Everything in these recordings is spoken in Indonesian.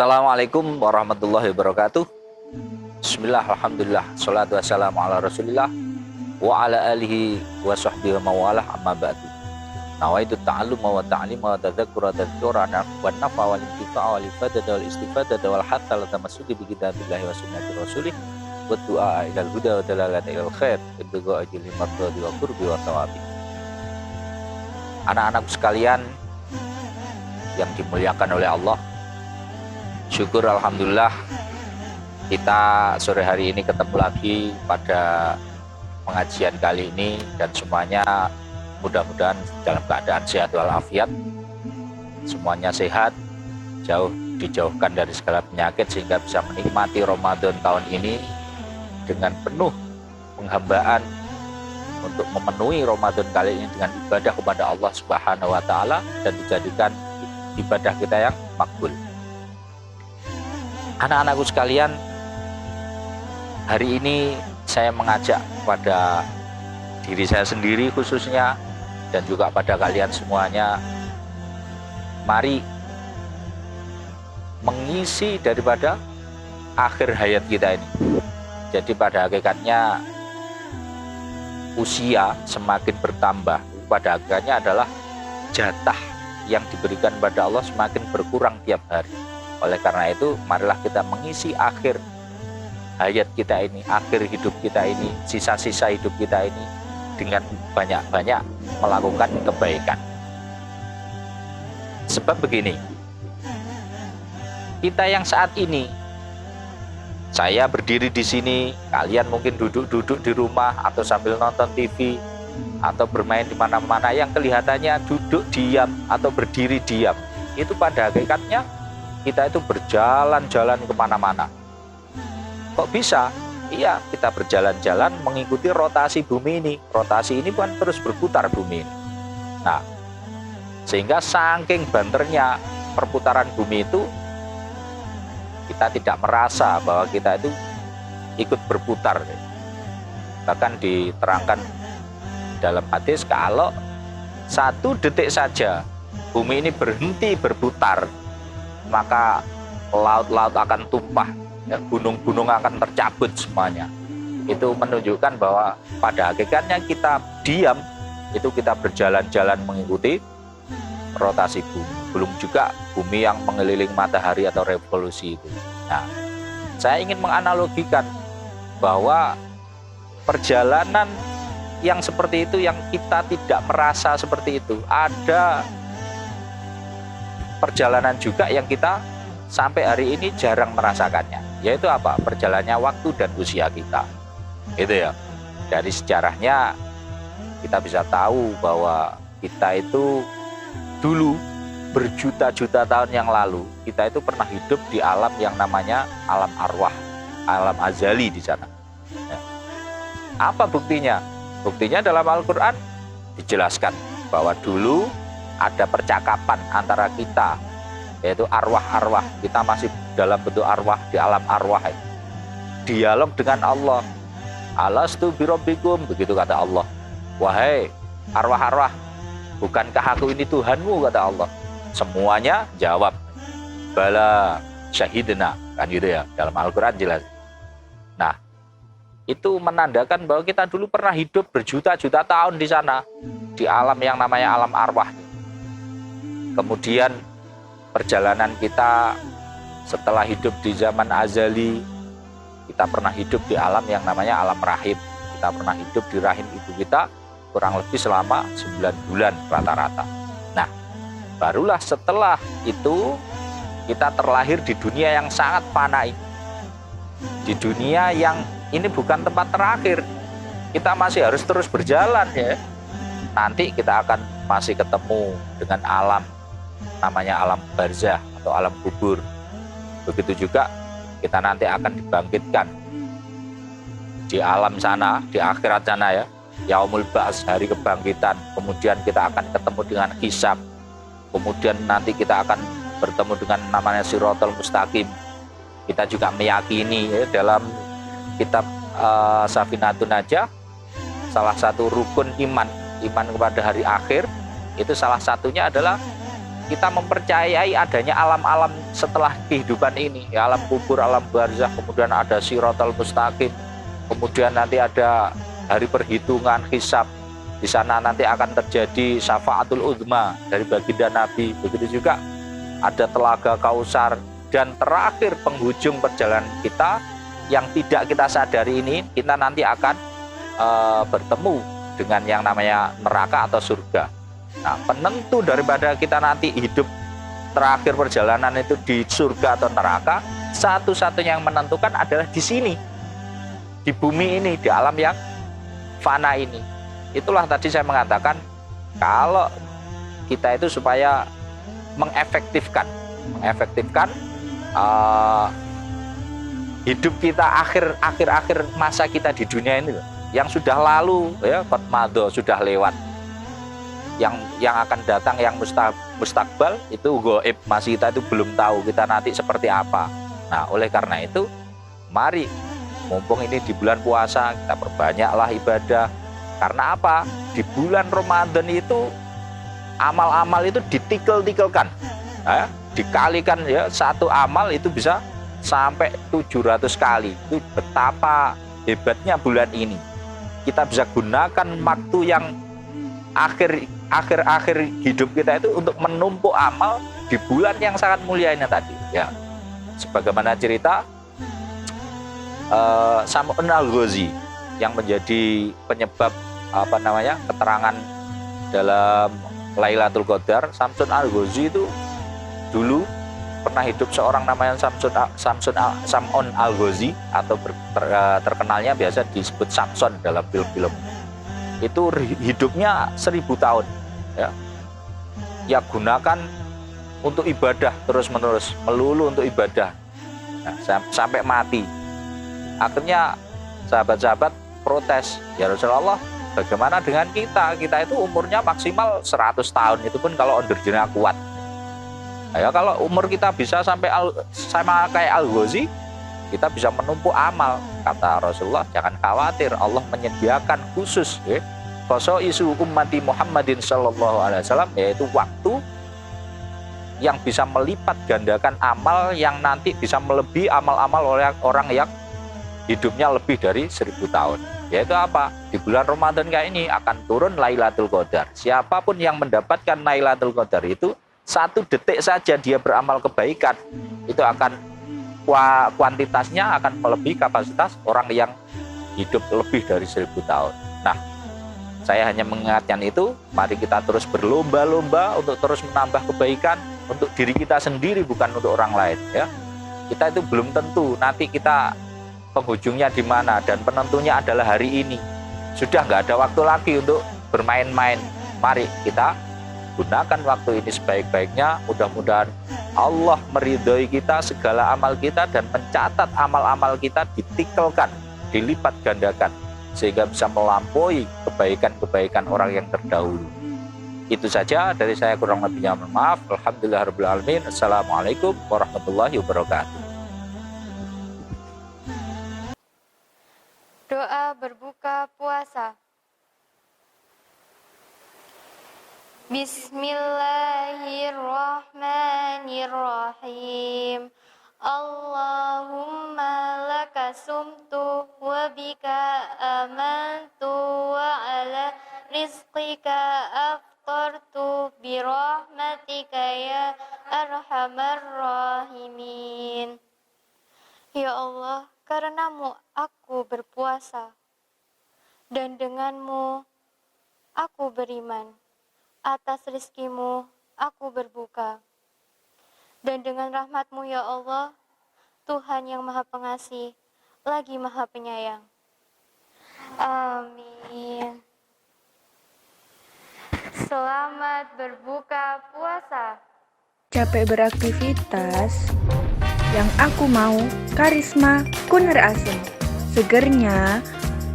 Assalamualaikum warahmatullahi wabarakatuh. Bismillah, alhamdulillah, salatu wassalamu ala rasulillah wa ala alihi wa sahbihi wa mawalah, amma ba'du. Nawaitu ta'alluma wa ta'lima wa tadzakkura wa tadhkura wa nafa wal intifa'a wal ifadata wal istifadata wal hatta la tamassuki bi kitabillahi wa sunnati rasulih wa du'a ilal huda wa dalalata ilal khair ibtigha ajli mardadi wa qurbi wa thawabi. Anak-anakku sekalian yang dimuliakan oleh Allah, syukur alhamdulillah kita sore hari ini ketemu lagi pada pengajian kali ini, dan semuanya mudah-mudahan dalam keadaan sehat walafiat, semuanya sehat, dijauhkan dari segala penyakit sehingga bisa menikmati Ramadan tahun ini dengan penuh penghambaan untuk memenuhi Ramadan kali ini dengan ibadah kepada Allah Subhanahu wa taala dan dijadikan ibadah kita yang makbul. Anak-anakku sekalian, hari ini saya mengajak pada diri saya sendiri khususnya dan juga pada kalian semuanya, mari mengisi daripada akhir hayat kita ini. Jadi pada hakikatnya usia semakin bertambah, pada hakikatnya adalah jatah yang diberikan pada Allah semakin berkurang tiap hari. Oleh karena itu, marilah kita mengisi akhir hayat kita ini, akhir hidup kita ini, sisa-sisa hidup kita ini dengan banyak-banyak melakukan kebaikan. Sebab begini, kita yang saat ini, saya berdiri di sini, kalian mungkin duduk-duduk di rumah atau sambil nonton TV atau bermain di mana-mana, yang kelihatannya duduk diam atau berdiri diam, itu pada hakikatnya kita itu berjalan-jalan kemana-mana. Kok bisa? Iya, kita berjalan-jalan mengikuti rotasi bumi ini. Rotasi ini kan terus berputar bumi ini. Nah, sehingga saking banternya perputaran bumi itu, kita tidak merasa bahwa kita itu ikut berputar. Bahkan diterangkan dalam hadis, kalau 1 detik saja bumi ini berhenti berputar, maka laut-laut akan tumpah, ya, gunung-gunung akan tercabut semuanya. Itu menunjukkan bahwa pada hakikatnya kita diam, itu kita berjalan-jalan mengikuti rotasi bumi. Belum juga bumi yang mengelilingi matahari atau revolusi itu. Nah, saya ingin menganalogikan bahwa perjalanan yang seperti itu, yang kita tidak merasa seperti itu, ada perjalanan juga yang kita sampai hari ini jarang merasakannya, yaitu apa? Perjalannya waktu dan usia kita. Itu ya. Dari sejarahnya kita bisa tahu bahwa kita itu dulu berjuta-juta tahun yang lalu, kita itu pernah hidup di alam yang namanya alam arwah, alam azali di sana. Ya. Apa buktinya? Buktinya dalam Al-Quran dijelaskan bahwa dulu ada percakapan antara kita, yaitu arwah-arwah. Kita masih dalam bentuk arwah di alam arwah. Dialog dengan Allah. Alastu birabbikum, begitu kata Allah. Wahai arwah-arwah, bukankah aku ini Tuhanmu, kata Allah. Semuanya jawab, bala syahidna, kan gitu ya, dalam Al-Quran jelas. Nah, itu menandakan bahwa kita dulu pernah hidup berjuta-juta tahun di sana, di alam yang namanya alam arwah. Kemudian perjalanan kita setelah hidup di zaman azali, kita pernah hidup di alam yang namanya alam rahim. Kita pernah hidup di rahim ibu kita kurang lebih selama 9 bulan rata-rata. Nah, barulah setelah itu kita terlahir di dunia yang sangat fana ini. Di dunia yang ini bukan tempat terakhir. Kita masih harus terus berjalan, ya. Nanti kita akan masih ketemu dengan alam namanya alam barzah atau alam kubur. Begitu juga kita nanti akan dibangkitkan di alam sana, di akhirat sana, ya, yaumul ba'ats, hari kebangkitan. Kemudian kita akan ketemu dengan hisab. Kemudian nanti kita akan bertemu dengan namanya Shiratal Mustaqim. Kita juga meyakini, ya, dalam kitab Safinatun Najah, salah satu rukun iman kepada hari akhir itu salah satunya adalah kita mempercayai adanya alam-alam setelah kehidupan ini, ya, alam kubur, alam barzakh, kemudian ada Shiratal Mustaqim, kemudian nanti ada hari perhitungan, hisab. Di sana nanti akan terjadi syafaatul uzma dari baginda Nabi. Begitu juga ada telaga Kausar, dan terakhir penghujung perjalanan kita yang tidak kita sadari ini, kita nanti akan bertemu dengan yang namanya neraka atau surga. Nah, penentu daripada kita nanti hidup terakhir perjalanan itu di surga atau neraka, satu-satunya yang menentukan adalah di sini, di bumi ini, di alam yang fana ini. Itulah tadi saya mengatakan, kalau kita itu supaya mengefektifkan hidup kita akhir masa kita di dunia ini loh, yang sudah lalu, ya, qad madha, sudah lewat. Yang akan datang, yang mustakbal itu gaib, masih kita itu belum tahu kita nanti seperti apa. Nah, oleh karena itu, mari mumpung ini di bulan puasa, kita perbanyaklah ibadah. Karena apa? Di bulan Ramadan itu amal-amal itu ditikel-tikelkan, ya, dikalikan, ya, satu amal itu bisa sampai 700 kali. Itu betapa hebatnya bulan ini. Kita bisa gunakan waktu yang akhir hidup kita itu untuk menumpuk amal di bulan yang sangat mulia ini tadi, ya. Sebagaimana cerita Sam'un Al-Ghazi yang menjadi penyebab keterangan dalam Lailatul Qadar. Sam'un Al-Ghazi itu dulu pernah hidup seorang namanya Sam'un Al-Ghazi, atau terkenalnya biasa disebut Samson dalam film-film. Itu hidupnya 1000 tahun, ya gunakan untuk ibadah terus-menerus, melulu untuk ibadah, nah, sampai mati. Akhirnya sahabat-sahabat protes, ya Rasulullah, bagaimana dengan kita itu umurnya maksimal 100 tahun, itu pun kalau energinya kuat. Ya, kalau umur kita bisa sampai sama kayak Al-Ghazi, kita bisa menumpuk amal. Kata Rasulullah, jangan khawatir, Allah menyediakan khusus, khosaisu ummati Muhammadin sallallahu alaihi wasallam, yaitu waktu yang bisa melipat gandakan amal yang nanti bisa melebihi amal-amal oleh orang yang hidupnya lebih dari 1000 tahun. Yaitu apa? Di bulan Ramadan kayak ini akan turun Lailatul Qadar. Siapapun yang mendapatkan Lailatul Qadar itu, 1 detik saja dia beramal kebaikan, itu akan kuantitasnya akan melebihi kapasitas orang yang hidup lebih dari 1000 tahun. Nah, saya hanya mengingatkan itu, mari kita terus berlomba-lomba untuk terus menambah kebaikan untuk diri kita sendiri, bukan untuk orang lain, ya. Kita itu belum tentu nanti kita penghujungnya di mana, dan penentunya adalah hari ini. Sudah nggak ada waktu lagi untuk bermain-main. Mari kita gunakan waktu ini sebaik-baiknya. Mudah-mudahan Allah meridhoi kita segala amal kita, dan mencatat amal-amal kita ditikelkan, dilipat gandakan, sehingga bisa melampaui kebaikan-kebaikan orang yang terdahulu. Itu saja dari saya, kurang lebihnya mohon maaf. Alhamdulillahirabbil alamin. Assalamualaikum warahmatullahi wabarakatuh. Doa berbuka puasa. Bismillahirrahmanirrahim. Allahumma laka sumtu wa bika amantu wa ala rizqika aftartu birahmatika ya arhamar rahimin. Ya Allah, karenamu aku berpuasa, dan denganmu aku beriman. Atas rizkimu aku berbuka, dan dengan rahmatmu ya Allah, Tuhan yang maha pengasih lagi maha penyayang. Amin. Selamat berbuka puasa. Capek beraktivitas, yang aku mau Karisma Kunir Asem. Segernya,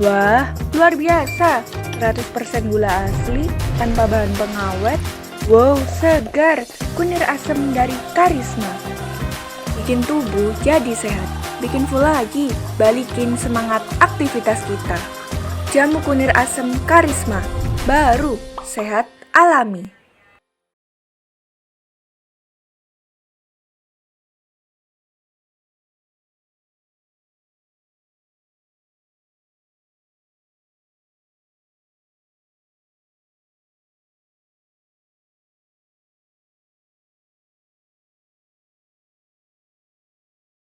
wah luar biasa, 100% gula asli, tanpa bahan pengawet. Wow, segar, kunir asem dari Karisma. Bikin tubuh jadi sehat, bikin full lagi, balikin semangat aktivitas kita. Jamu kunir asem Karisma, baru, sehat, alami.